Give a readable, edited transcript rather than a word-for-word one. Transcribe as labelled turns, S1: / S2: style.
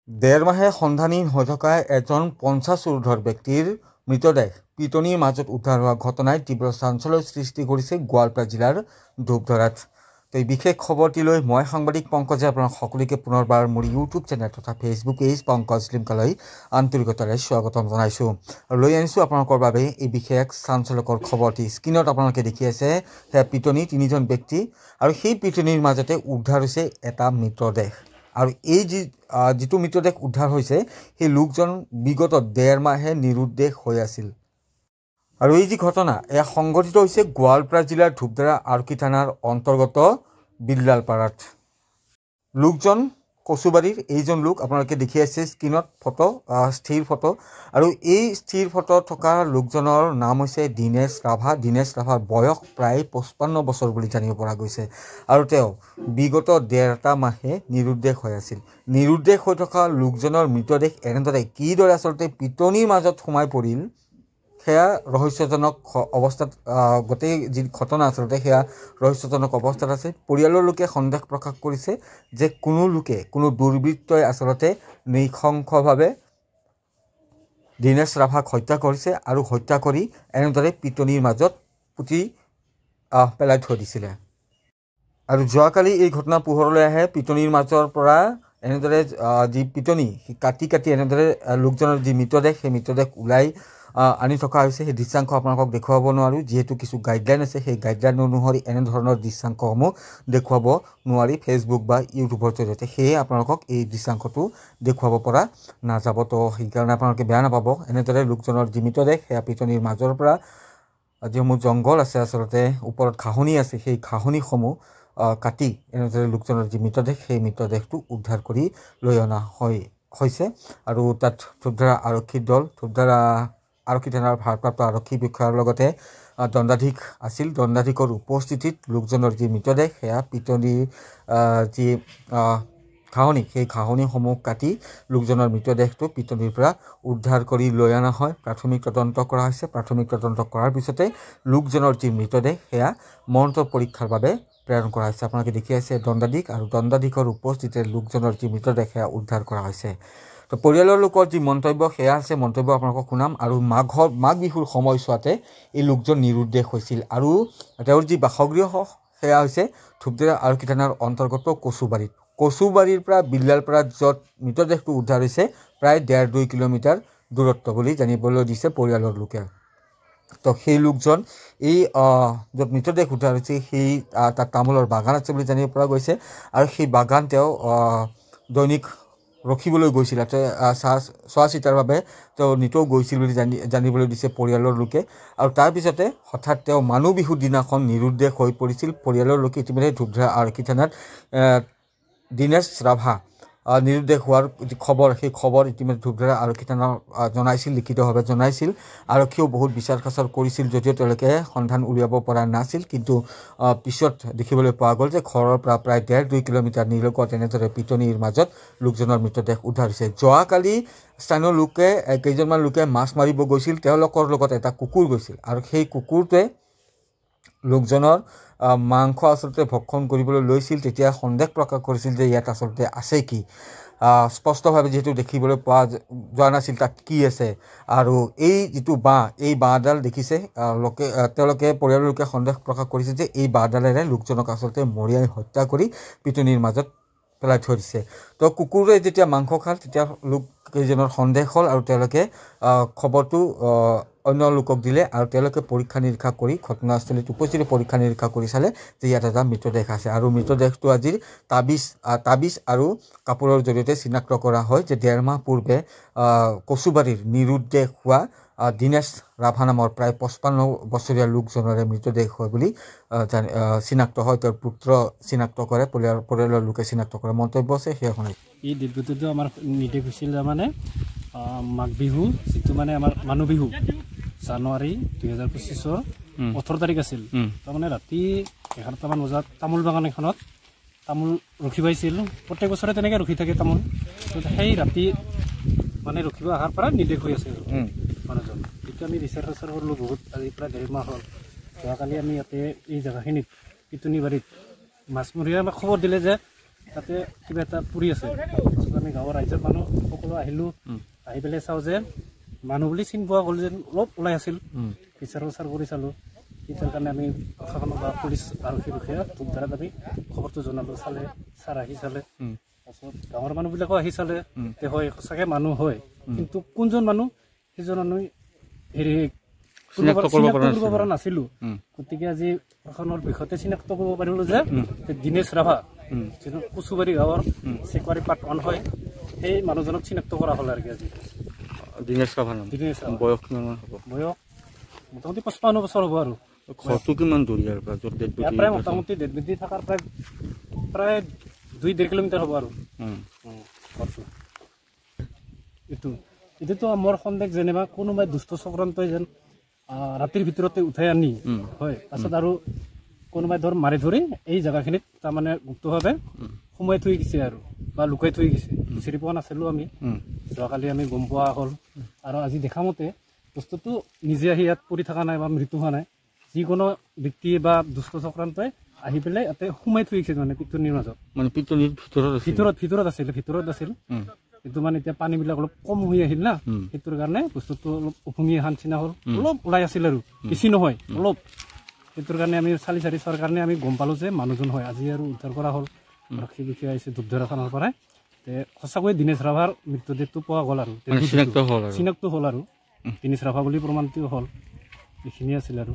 S1: ডেৰ মাহে সন্ধানহীন হৈ থকা এজন 50 ঊৰ্ধৰ ব্যক্তিৰ মৃতদেহ পিটনিৰ মাজত উদ্ধাৰ হোৱা ঘটনাই তীব্ৰ চাঞ্চল্যৰ সৃষ্টি কৰিছে গোৱালপাৰা জিলাৰ ধূপধৰাত। তো এই বিশেষ খবৰটি লৈ মই সাংবাদিক পংকজে আপোনাক সকলোকে পুনৰবাৰ মোৰ ইউটিউব চেনেল তথা ফেচবুক পেজ পংকজ লিমকালৈ আন্তৰিকতাৰে স্বাগতম জনাইছোঁ আৰু লৈ আনিছোঁ আপোনালোকৰ বাবে এই বিশেষ চাঞ্চল্যকৰ খবৰটি। স্ক্ৰীনত আপোনালোকে দেখি আছে সেয়া পিটনি 3জন ব্যক্তি আৰু সেই পিটনিৰ মাজতে উদ্ধাৰ হৈছে এটা মৃতদেহ। আৰু এই যিটো মৃতদেহ উদ্ধাৰ হৈছে সেই লোকজন বিগত 1.5 মাহে নিৰুদ্দেশ হৈ আছিল। আৰু এই যি ঘটনা এয়া সংঘটিত হৈছে গোৱালপাৰা জিলাৰ ধূপধৰা আৰক্ষী থানাৰ অন্তৰ্গত বিল্লালপাৰাত। লোকজন কচুবাৰীৰ এইজন লোক আপোনালোকে দেখি আছে স্ক্ৰীনত ফটো, স্থিৰ ফটো। আৰু এই স্থিৰ ফটো থকা লোকজনৰ নাম হৈছে দীনেশ ৰাভা। দীনেশ ৰাভাৰ বয়স প্ৰায় 55 বছৰ বুলি জানিব পৰা গৈছে আৰু তেওঁ বিগত 1.5 মাহে নিৰুদ্দেশ হৈ আছিল। নিৰুদ্দেশ হৈ থকা লোকজনৰ মৃতদেহ এনেদৰে কিদৰে আচলতে পিটনিৰ মাজত সোমাই পৰিল সেয়া ৰহস্যজনক অৱস্থাত, গোটেই যি ঘটনা আচলতে সেয়া ৰহস্যজনক অৱস্থাত আছে। পৰিয়ালৰ লোকে সন্দেহ প্ৰকাশ কৰিছে যে কোনো দুৰ্বৃত্তই আচলতে নৃশংসভাৱে দীনেশ ৰাভাক হত্যা কৰিছে আৰু হত্যা কৰি এনেদৰে পিটনিৰ মাজত পুতি পেলাই থৈ দিছিলে। আৰু যোৱাকালি এই ঘটনা পোহৰলৈ আহে। পিটনিৰ মাজৰ পৰা এনেদৰে যি পিটনি কাটি এনেদৰে লোকজনৰ যি মৃতদেহ সেই মৃতদেহ ওলাই আনি থকা হৈছে। সেই দৃশ্যাংশ আপোনালোকক দেখুৱাব নোৱাৰোঁ, যিহেতু কিছু গাইডলাইন আছে। সেই গাইডলাইন অনুসৰি এনেধৰণৰ দৃশ্যাংশসমূহ দেখুৱাব নোৱাৰি ফেচবুক বা ইউটিউবৰ জৰিয়তে। সেয়ে আপোনালোকক এই দৃশ্যাংশটো দেখুৱাব পৰা নাযাব। তো সেইকাৰণে আপোনালোকে বেয়া নাপাব। এনেদৰে লোকজনৰ যি মৃতদেহ সেয়া পিটনিৰ মাজৰ পৰা যিসমূহ জংঘল আছে আচলতে ওপৰত ঘাঁহনি আছে, সেই ঘাঁহনিসমূহ কাটি এনেদৰে লোকজনৰ যি মৃতদেহ সেই মৃতদেহটো উদ্ধাৰ কৰি লৈ অনা হৈছে। আৰু তাত ধূপধৰা আৰক্ষীৰ দল, ধূপধৰা আৰক্ষী থানাৰ ভাৰপ্ৰাপ্ত আৰক্ষী বিষয়াৰ লগতে দণ্ডাধীশ আছিল। দণ্ডাধীশৰ উপস্থিতিত লোকজনৰ যি মৃতদেহ সেয়া পিটনিৰ যি ঘাঁহনি সেই ঘাঁহনিসমূহ কাটি লোকজনৰ মৃতদেহটো পিটনিৰ পৰা উদ্ধাৰ কৰি লৈ অনা হয়। প্ৰাথমিক তদন্ত কৰা হৈছে। প্ৰাথমিক তদন্ত কৰাৰ পিছতে লোকজনৰ যি মৃতদেহ সেয়া মৰণোত্তৰ পৰীক্ষাৰ বাবে প্ৰেৰণ কৰা হৈছে। আপোনালোকে দেখি আছে দণ্ডাধীশ আৰু দণ্ডাধীশৰ উপস্থিতিতে লোকজনৰ যি মৃতদেহ সেয়া উদ্ধাৰ কৰা হৈছে। তো পৰিয়ালৰ লোকৰ যি মন্তব্য সেয়া আছে, মন্তব্য আপোনালোকক শুনাম। আৰু মাঘ বিহুৰ সময়ছোৱাতে এই লোকজন নিৰুদ্দেশ হৈছিল আৰু তেওঁৰ যি বাসগৃহ সেয়া হৈছে ধূপধৰা আৰক্ষী থানাৰ অন্তৰ্গত কচুবাৰীৰ পৰা বিল্লালপাৰাত য'ত মৃতদেহটো উদ্ধাৰ হৈছে প্ৰায় 1.5-2 কিলোমিটাৰ দূৰত্ব বুলি জানিবলৈ দিছে পৰিয়ালৰ লোকে। তো সেই লোকজন এই য'ত মৃতদেহ উদ্ধাৰ হৈছে সেই তাত তামোলৰ বাগান আছে বুলি জানিব পৰা গৈছে আৰু সেই বাগান তেওঁ দৈনিক ৰখিবলৈ গৈছিল, চোৱা চিতাৰ বাবে তেওঁ নিতৌ গৈছিল বুলি জানিবলৈ দিছে পৰিয়ালৰ লোকে। আৰু তাৰপিছতে হঠাৎ তেওঁ মানুহ বিহুৰ দিনাখন নিৰুদ্দেশ হৈ পৰিছিল। পৰিয়ালৰ লোকে ইতিমধ্যে ধূপধৰা আৰক্ষী থানাত দীনেশ ৰাভা নিৰুদ্দেশ হোৱাৰ যি খবৰ সেই খবৰ ইতিমধ্যে ধূপধৰা আৰক্ষী থানাক জনাইছিল, লিখিতভাৱে জনাইছিল। আৰক্ষীয়েও বহুত বিচাৰ খাচৰ কৰিছিল যদিও তেওঁলোকে সন্ধান উলিয়াব পৰা নাছিল। কিন্তু পিছত দেখিবলৈ পোৱা গ'ল যে ঘৰৰ পৰা প্ৰায় 1.5-2 কিলোমিটাৰ নিলগত এনেদৰে পিটনিৰ মাজত লোকজনৰ মৃতদেহ উদ্ধাৰ হৈছে। যোৱাকালি স্থানীয় কেইজনমান লোকে মাছ মাৰিব গৈছিল, তেওঁলোকৰ লগত এটা কুকুৰ গৈছিল আৰু সেই কুকুৰটোৱে লোকজনৰ মাংস আচলতে ভক্ষণ কৰিবলৈ লৈছিল। তেতিয়া সন্দেহ প্ৰকাশ কৰিছিল যে ইয়াত আচলতে আছে কি, স্পষ্টভাৱে যিহেতু দেখিবলৈ পোৱা যোৱা নাছিল তাত কি আছে। আৰু এই যিটো এই বাঁহডাল দেখিছে তেওঁলোকে পৰিয়ালৰ লোকে সন্দেহ প্ৰকাশ কৰিছে যে এই বাঁহডালেৰে লোকজনক আচলতে মৰিয়াই হত্যা কৰি পিটনিৰ মাজত পেলাই থৈ দিছে। তো কুকুৰে যেতিয়া মাংস খাল তেতিয়া লোককেইজনৰ সন্দেহ হ'ল আৰু তেওঁলোকে খবৰটো অন্য লোকক দিলে আৰু তেওঁলোকে পৰীক্ষা নিৰীক্ষা কৰি ঘটনাস্থলীত উপস্থিত পৰীক্ষা নিৰীক্ষা কৰি চালে যে ইয়াত এটা মৃতদেহ আছে। আৰু মৃতদেহটো আজিৰ তাবিজ আৰু কাপোৰৰ জৰিয়তে চিনাক্ত কৰা হয় যে 1.5 মাহ পূৰ্বে কচুবাৰীৰ নিৰুদ্দেশ হোৱা দীনেশ ৰাভা নামৰ প্ৰায় 55 বছৰীয়া লোকজনৰে মৃতদেহ হয় বুলি চিনাক্ত হয়। তেওঁৰ পুত্ৰ চিনাক্ত কৰে, পৰিয়ালৰ লোকে চিনাক্ত কৰে। মন্তব্য আছে সেয়া শুনাই।
S2: এই দিনটোতো আমাৰ নিৰ্দেশ হৈছিল তাৰমানে মাঘ বিহু, যিটো মানে আমাৰ মানুহ বিহু জানুৱাৰী 2025-ৰ 18 তাৰিখ আছিল। তাৰমানে ৰাতি 11টামান বজাত তামোল বাগান এখনত তামোল ৰখি পাইছিল। প্ৰত্যেক বছৰে তেনেকৈ ৰখি থাকে তামোল। সেই ৰাতি মানে ৰখিব অহাৰ পৰা নিৰ্দেশ হৈ আছে মানুহজন। যেতিয়া আমি ৰিচাৰ্চ কৰিলোঁ বহুত, আজি প্ৰায় 1.5 মাহ হ'ল। যোৱাকালি আমি ইয়াতে এই জেগাখিনিত পিটনি বাৰীত মাছমৰীয়াই আমাক খবৰ দিলে যে তাতে কিবা এটা পুৰি আছে। আমি গাঁৱৰ ৰাইজৰ মানুহ সকলো আহিলোঁ আহি পেলাই চাওঁ যে মানুহ বুলি চিনি পোৱা গ'ল যেন অলপ ওলাই আছিল বিচাৰ কৰি চালোঁ তাৰ কাৰণে আমি প্ৰশাসনক বা পুলিচ আৰক্ষী বিষয়া ধূপধাৰাত আমি খবৰটো জনালোঁ চালে ছাৰ আহি চালে তাৰপিছত গাঁৱৰ মানুহবিলাকো আহি চালে যে হয় সঁচাকৈ মানুহ হয় কিন্তু কোনজন মানুহ সেইজন আমি হেৰি চিনাক্ত কৰিব পৰা নাছিলোঁ গতিকে আজি প্ৰশাসনৰ বিষয়তে চিনাক্ত কৰিব পাৰিলোঁ যে দীনেশ ৰাভা যিটো কচুবাৰী গাঁৱৰ চেকুৱাৰী পাৰ্ট 1 হয় সেই মানুহজনক চিনাক্ত কৰা হ'ল আৰু কি আজি
S1: দীনেশ ৰাভা নাম বয়স কিমান হ'ব
S2: বয়স মোটামুটি 55 বছৰ হ'ব আৰু
S1: ঘৰটো কিমান দূৰ ইয়াৰ পৰা য'ত ডেড বডি
S2: প্ৰায় মোটামুটি ডেড বডি থকাৰ প্ৰায় 2-1.5 কিলোমিটাৰ হ'ব আৰু ঘৰটো এইটোতো মোৰ সন্দেহ যেনিবা কোনোবাই দুষ্ট চক্ৰান্তই যেন ৰাতিৰ ভিতৰতে উঠাই আনি হয় পাছত আৰু কোনোবাই মাৰি ধৰি এই জেগাখিনিত তাৰমানে গুপ্তভাৱে সোমাই থৈ গৈছে আৰু বা লুকাই থৈ গৈছে বিচাৰি পোৱা নাছিলোঁ আমি যোৱাকালি আমি গম পোৱা হ'ল আৰু আজি দেখা মতে বস্তুটো নিজে আহি ইয়াত পৰি থকা নাই বা মৃত্যু হোৱা নাই যিকোনো ব্যক্তি বা দুষ্ট চক্ৰান্তই আহি পেলাই ইয়াতে সোমাই থৈ গৈছে মানে পিটনিৰ মাজত মানে পিটনিৰ ভিতৰত আছিল কিন্তু মানে এতিয়া পানীবিলাক অলপ কম হৈ আহিল না সেইটোৰ কাৰণে বস্তুটো অলপ উফুঙি অহা নিচিনা হ'ল অলপ ওলাই আছিল আৰু বেছি নহয় অলপ সেইটোৰ কাৰণে আমি চালি চোৱাৰ কাৰণে আমি গম পালোঁ যে মানুহজন হয় আজি আৰু উদ্ধাৰ কৰা হ'ল আৰক্ষী বিষয়া আহিছে ধূপধাৰা থানাৰ পৰাই সঁচাকৈ দীনেশ ৰাভাৰ মৃতদেহটো পোৱা গ'ল আৰু চিনাক্ত হ'ল আৰু দীনেশ ৰাভা বুলি প্ৰমাণিত হ'ল এইখিনিয়ে আছিল আৰু